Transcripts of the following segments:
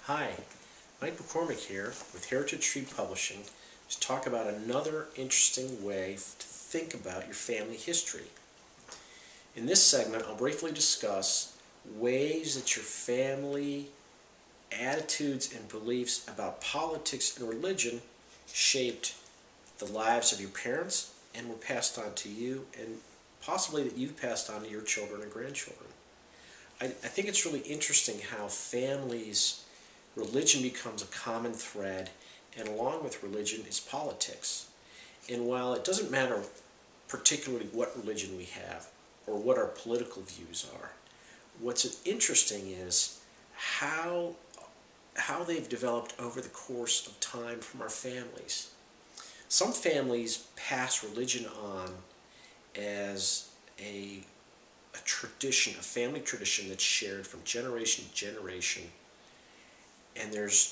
Hi, Mike McCormick here with Heritage Tree Publishing to talk about another interesting way to think about your family history. In this segment, I'll briefly discuss ways that your family attitudes and beliefs about politics and religion shaped the lives of your parents and were passed on to you, and possibly that you've passed on to your children and grandchildren. I think it's really interesting how religion becomes a common thread, and along with religion is politics. And while it doesn't matter particularly what religion we have or what our political views are, what's interesting is how they've developed over the course of time from our families. Some families pass religion on as a tradition, a family tradition that's shared from generation to generation, and it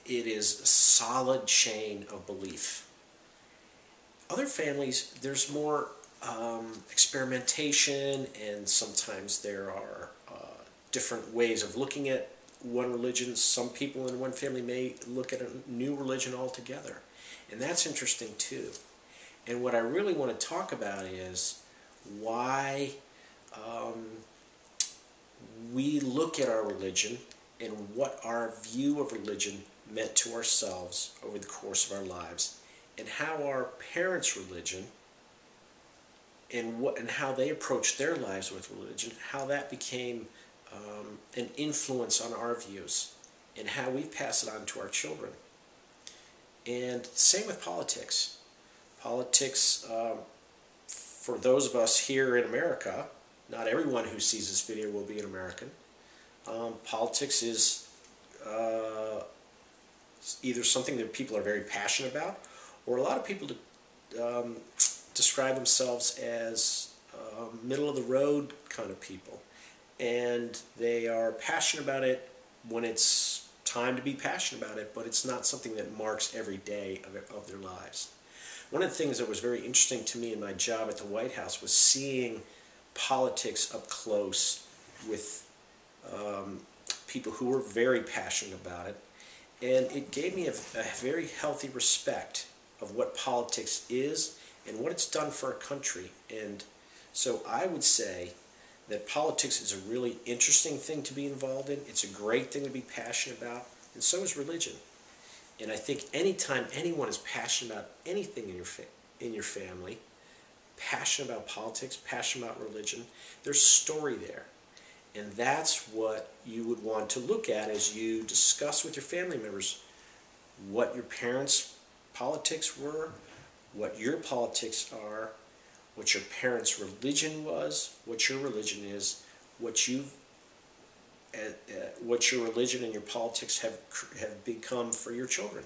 is a solid chain of belief. Other families, there's more experimentation, and sometimes there are different ways of looking at one religion. Some people in one family may look at a new religion altogether, and that's interesting too. And what I really want to talk about is why we look at our religion and what our view of religion meant to ourselves over the course of our lives, and how our parents' religion and how they approached their lives with religion, how that became an influence on our views, and how we pass it on to our children. And same with politics. Politics, for those of us here in America, not everyone who sees this video will be an American. Politics is either something that people are very passionate about, or a lot of people describe themselves as middle-of-the-road kind of people. And they are passionate about it when it's time to be passionate about it, but it's not something that marks every day of their lives. One of the things that was very interesting to me in my job at the White House was seeing politics up close with people who were very passionate about it, and it gave me a very healthy respect of what politics is and what it's done for our country. And so I would say that politics is a really interesting thing to be involved in. It's a great thing to be passionate about, and so is religion. And I think anytime anyone is passionate about anything in your family, passionate about politics, passionate about religion, there's a story there. And that's what you would want to look at as you discuss with your family members what your parents' politics were, what your politics are, what your parents' religion was, what your religion is, what your religion and your politics have become for your children.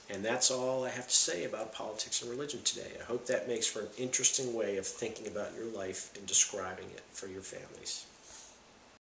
And that's all I have to say about politics and religion today. I hope that makes for an interesting way of thinking about your life and describing it for your families.